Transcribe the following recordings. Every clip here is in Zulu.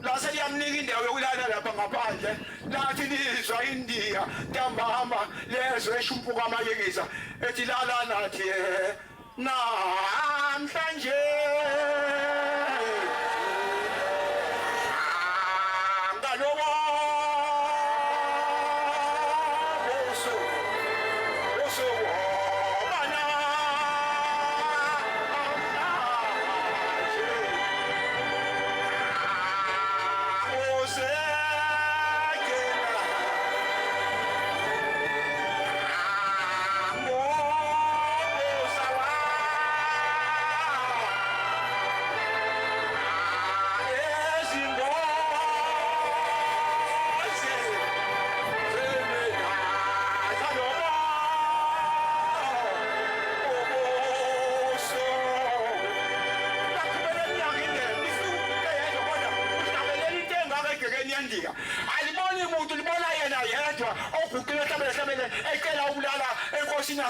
lase liyamnika indawo yokulala lapha ngaphandle lathi lizwa India ntambama lezwe eshumpuka amayekisa ethi lala nathi namhlanje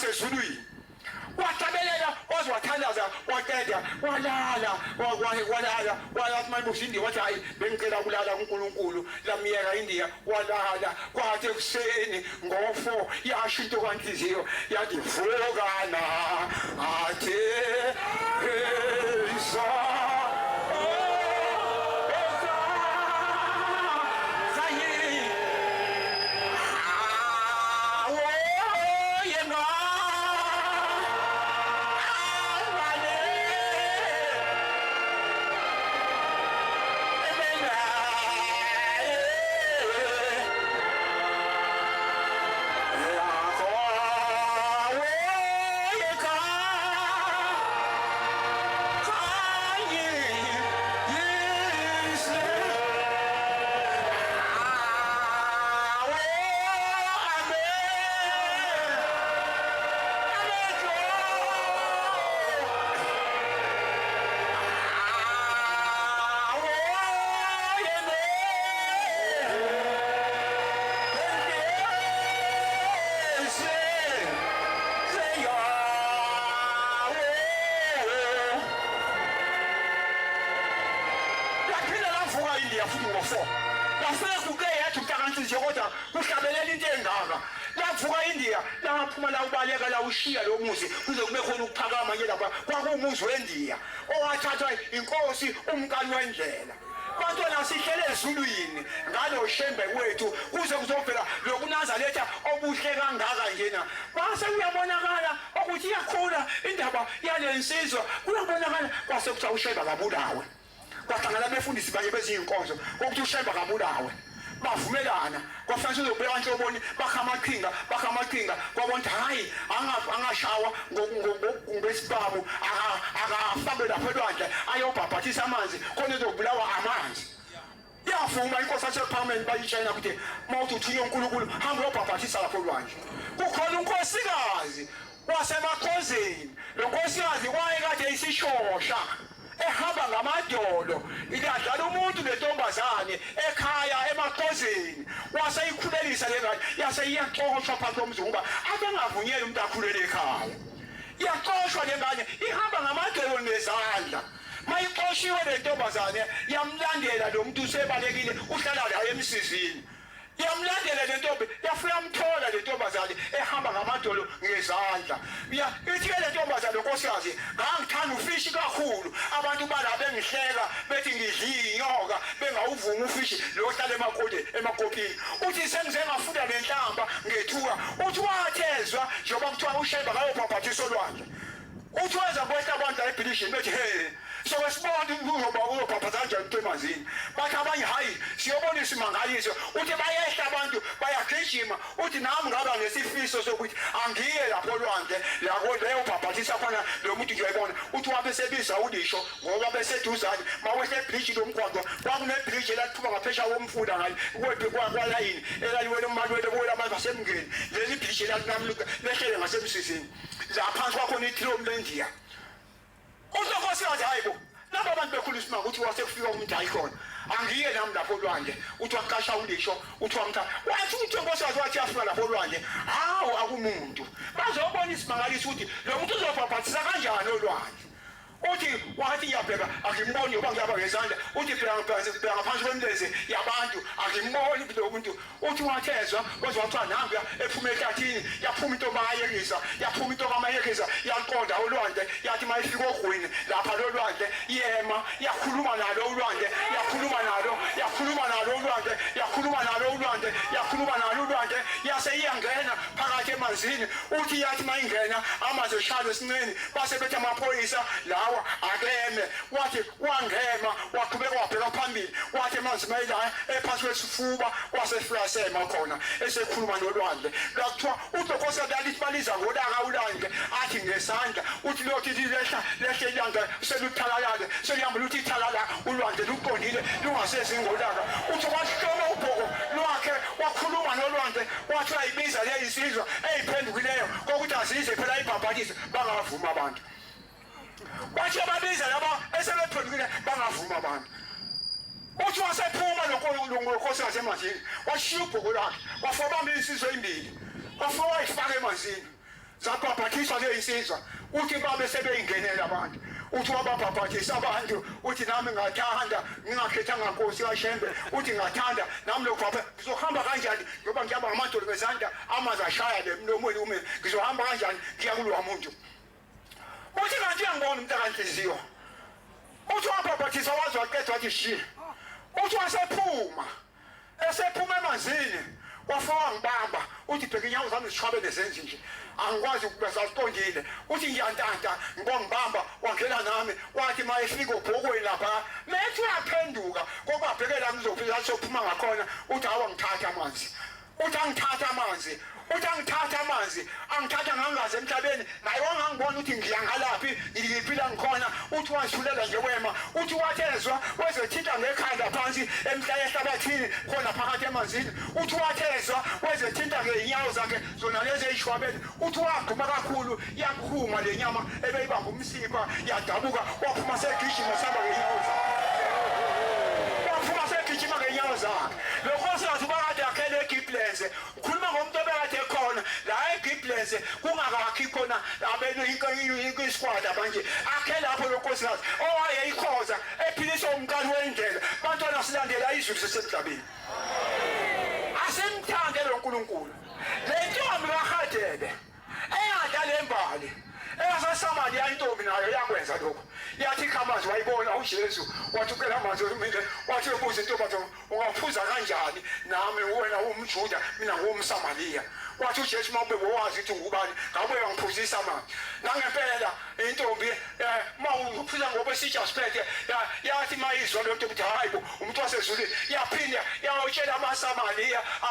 Sezulwini wahlabelela ozwathandaza waqeda walala wathi mayibusindi wathi hayi bengicela ukulala kuNkulunkulu lamiyeka India walala kwathi ekuseni ngo4 yasho into kwanhliziyo yathi vukana athi laphuma la ubaleka la ushiya lo muzi kuze kube khona ukuphakama nje lapha kwakuumuzi weNdiya owathathwa inkosi umkani wendlela bantwana sihlele ezulwini ngalo Shembe wethu kuze kuzovela lokuNazaretha obuhle kangaka njena base kuyabonakala ukuthi iyakhula indaba yalensizwa kuyabonakala kwase kuthi uShembe kabulawe kwahlangana abefundisi baye bezinkonzo ukuthi uShembe kabulawe bavumelana kwafanele uzobeka Nhloboni bakhamaqhinga kwabona hayi angashawa ngobesibabu akafake lapha elwandle ayobhabhathisa amanzi khona ezobulawa amanzi yafuma inkosi yaseParliament bayitshela ukuthi mawuthi uthunywe uNkulunkulu hamba uyobhabhathisa lapha elwandle kukhona unkosikazi wasemakhosini lo nkosikazi wayekade isishosha ehamba ngamadolo idadlala umuntu nentombazane ekhaya emakhosini waseyikhulelisa lengane yaseyiyaxoshwa phansi komzumba abengavunyeli umuntu akhulele ekhaya iyaxoshwa lengane ihamba ngamadolo nezandla mayixoshiwe lentombazane yamlandela lo muntu usebalekile uhlala la emsizini yamlandela lentombi yafika yamthola lentombazane ehamba ngamadolo ngezandla ithi ke lentombazane nkosikazi ngangithanda ufishi kakhulu abantu balapha bengihleka bethi ngidla inyoka bengawuvuma ufishi lo ohlala emakopini uthi sengize ngafunda lenhlamba ngethuka uthi wathezwa njengoba kuthiwa uShembe akayobhabhathisa olwandle uthi wenza kwehla abantu ebhilishini bethi hey so wesibona uzobhabhatha kanjani emanzini bathi abanye hayi siyobona isimangaliso uthi bayehla abantu bayagijima uthi nami ngaba nesifiso sokuthi angiye lapho olwandle leyo bhabhathisa khona lo muntu nje uyibona uthi wabe sebiza ulisho ngoba beseduzane mawehla ebridge lomgwaqo kwakunebridge elathuma ngaphesha komfula ngani kwephi kwalayini elaliwele umalwele bola abantu basemngeni leli bridge lalinamluka lehlele ngasemsizini laphansi kwakhona ithilo mlendiya uNkosikazi hayibo laba abantu bekhuluma ukuthi wasekufika umuntu ayikhona angiye nami lapho olwandle uthi waqasha ulisho uthi wamthatha wathi uthi Nkosikazi wathi afika lapho olwandle hawo akumuntu bazobona isimangaliso ukuthi lo muntu uzobhabhathisa kanjani olwandle uthi wathi iyabheka akimboni yoba ngiyaba ngezandla uthi bheka ngaphansi kwemleze yabantu akimboni lo muntu uthi wathezwa kwezwa kuthiwa nangu ephuma ehlathini yaphuma into bayekisa yaphuma into kamayekisa yaqonda ulwandle yathi mayifika ogwini lapha lolwandle yema yakhuluma nalo ulwandle yakhuluma nalo ulwandle yakhuluma nalo ulwandle yakhuluma nalo ulwandle yase iyangena phakathi emanzini uthi yathi mayingena amanzi eshalo esinqeni base bethe amaphoyisa lawa akeme wathi wangema waqhubeka wabheka phambili wathi amanzi mayila ephansi kwesifuba wasefika sema khona esekhuluma nolwandle lakuthiwa uDokotela Dalithi baliza ngolaka ulwandle athi ngesandla uthi lothi lehle ilanga seluthalalale selihamba luthi ithalala ulwandle luqondile lungasezi ngolaka uthi wahloma ubhoko lwakhe wakhuluma nolwandle wathi ayibiza le isizwe eyiphendukileyo kokuthi azize phela ibhabhatise bangavuma abantu wathi ababiza laba esebephendukile bangavuma abantu uthi wasephuma lonkosikazi emanzini washiya ubhoko lwakhe wafobamba insizwe ezimbili wafika wayifaka emanzini zabhabhathiswa le insizwa uthi babe sebeyingenela abantu uthi wababhabhathisa abantu uthi nami ngathanda ngingakhethanga Nkosi kaShembe uthi ngathanda nami lokho apha ngizohamba kanjani ngoba ngiyaba ngamadolo ngezandla amanzi ashaya le mlomweni ume ngizohamba kanjani ngiya kulo muntu uthi kanti uyangibona umntakanhliziyo uthi wabhabhathisa waze waqeda wathi shi uthi wasephuma emanzini wafika ngibamba uthi bheka inyawo zami zishwabe nezenzi nje angikwazi ukubesa siqondile uthi ngiyantanta ngibongibamba wangena nami wathi mayefika obhokweni lapha methi uyaphenduka kokwabhekela ngizofika sophuma ngakhona uthi awu ngithatha amanzi uthi angithatha amanzi uthi angithatha amanzi angithatha ngangaze emhlabeni naye wangangibona uthi ngiyangalaphi ngiliphila ngikhona uthi wasulela nje wema uthi wathezwa wezethitha ngekhanda phansi ehlabathini khona phakathi emanzini uthi wathezwa wezethitha ngeinyawo zakhe zona lezi eyishwabeni uthi wagquma kakhulu yakhuma le nyama ebeyibamba umsipha yadabuka waphuma segijima saba ngeinyawo gijima ngeenyawo zakhe lonkosikazi ubakade yakhele eGiblense ukhuluma ngomuntu obekade ekhona la eGiblense kungakakhi khona abenu inkwisikwada manje akhe lapho lonkosikazi owayeyikhoza ephilisa umkali wendlela bantwana silandela izulu sesemhlabeni asemthande lo nkulunkulu le ntombi kaHadebe eyadala embali eyaseSamariya intombi nayo yakwenza lokho yathi khamanzi wayibona uJesu wathi ucela amanzi mina wathi ubuza intombi ungaphuza kanjani nami wena umJuda mina ngumSamariya wathi uJesu mawube wazi ukuthi ngubani ngabe uyangiphuzisa amanzi nangempela intombi mawuphuza ngoba sitsha siphethe yathi mayizwa lo nto ukuthi hayibo umuntu wasezulwini yaphinda yawutshela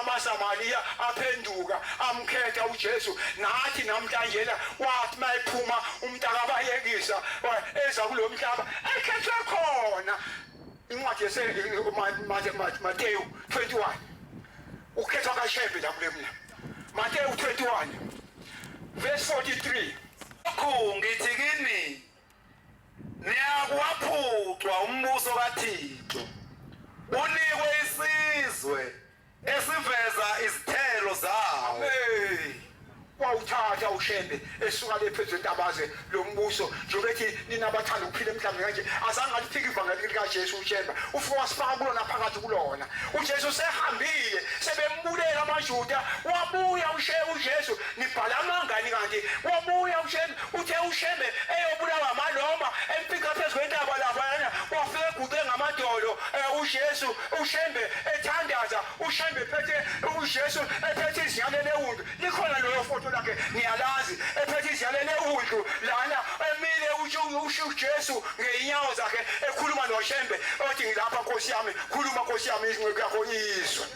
amaSamariya aphenduka amkhetha uJesu nathi namhlanje wathi mayiphuma umntakabayekisa eza kulo mhlaba ekhethwe khona incwadi Mateyu 21 ukhethwa kaShembe la kule mina Mateyu 21 verse 43 ngithi kini niyakwaphucwa umbuso kaThixo unikwe isizwe esiveza izithelo zawo wawuthatha uShembe esuka lephezu entabaze lo mbuso njengokuthi ninabathanda ukuphila emhlabeni kanje azange alifike ivangeli likaJesu uShembe ufike wasifaka kulona phakathi kulona uJesu sehambile sebembulela amaJuda wabuya uJesu nibhala amangani kanti wabuya uShembe uthe uShembe eyobulawa amaloma empika phezu kwentaba lapha wafike eguqe ngamadolo uJesu uShembe ethandaza uShembe phethe uJesu ephethe izinyane lewundu likhona loyo foto lakhe ngiyalazi ephethe izinyane lewundu lana emile uJesu ngeinyawo zakhe ekhuluma noShembe othi ngilapha Nkosi yami khuluma Nkosi yami izinceku yakho izwe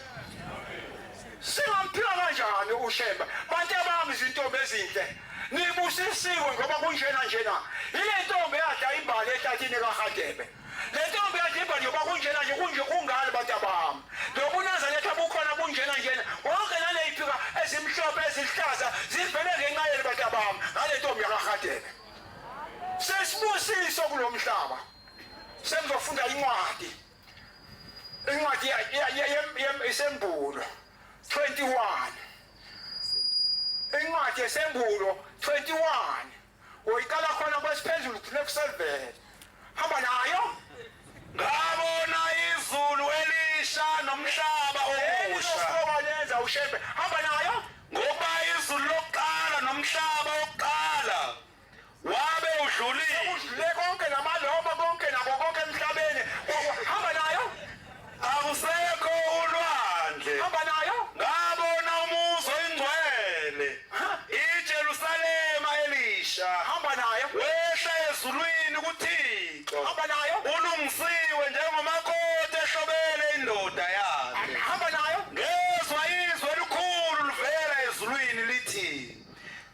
singamphila kanjani uShembe bantu abami izintombi ezinhle nibusisiwe ngoba kunjena njena ile ntombi yadla imbali ehlathini kaHadebe le ntombi yadla imbali ngoba kunjena nje kunje kungani bantu abami lobunaza letha bukhona kunjena njena wonke nale iphika ezimhlophe ezihlaza zivele ngenqayeni bantu abami ngale ntombi kaHadebe sesibusiso kulo mhlaba semzofunda incwadi yesembulo 21 incwadi yesembulo 21 uyikala khona kwesiphezulu kuhle kuselvele hamba nayo ngabona izulu elisha nomhlaba omusha yenza ushembe hamba nayo ngoba izulu lokuqala nomhlaba wokuqala wabe udlulile udlule konke namaloma konke nabo konke emhlabeni hamba nayo akusekho ulwandle hamba nayo ngabona umuzi oyingcwele iJerusalema elisha hamba nayo wehla ezulwini kuThixo hamba nayo ulungisiwe njengomakoti ehlobele indoda yakhe hamba nayo ngezwe izwi elikhulu livela ezulwini lithi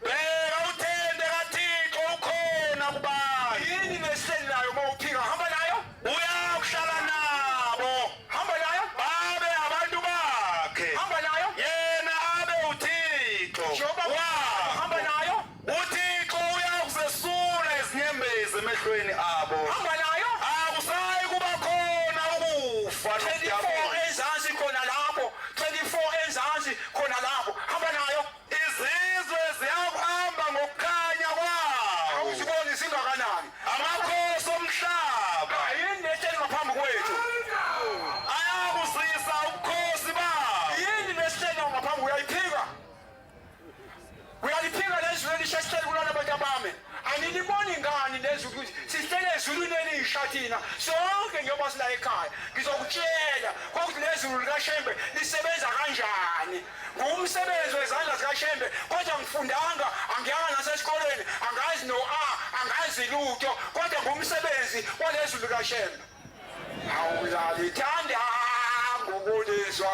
bheka uthende kaThixo ukhona kubani yini neseli nayo mawuphika hamba nayo uyakuhlala nabo hamba nayo babe abantu bakhe hamba nayo yena abe uThixo Jehova wabo hamba nayo uThixo uyakuzesula izinyembezi emehlweni abo hamba nayo akusayi kuba khona ukufa 24 ezansi khona lapho 24 ezansi khona lapho hamba nayo izizwe ziyakuhamba ngokukhanya kwawo awuziboni zingakanani amakhosi omhlaba yini neseli ngaphambi kwethu ayakuzisa ubukhosi babo yini neseli ngaphambi uyayiphika uyaliphika lezulu elisha sihleli kulana bantu abami aniliboni ngani lezulu sihlele ezulwini elisha thina sonke njengoba sila ekhaya ngizokutshela kokuthi lezulu likaShembe lisebenza kanjani ngumsebenzi wezandla zikaShembe kodwa ngifundanga angiyanga nasesikoleni angazi angazi lutho kodwa ngumsebenzi walezulu likaShembe awuzalithanda ngokulizwa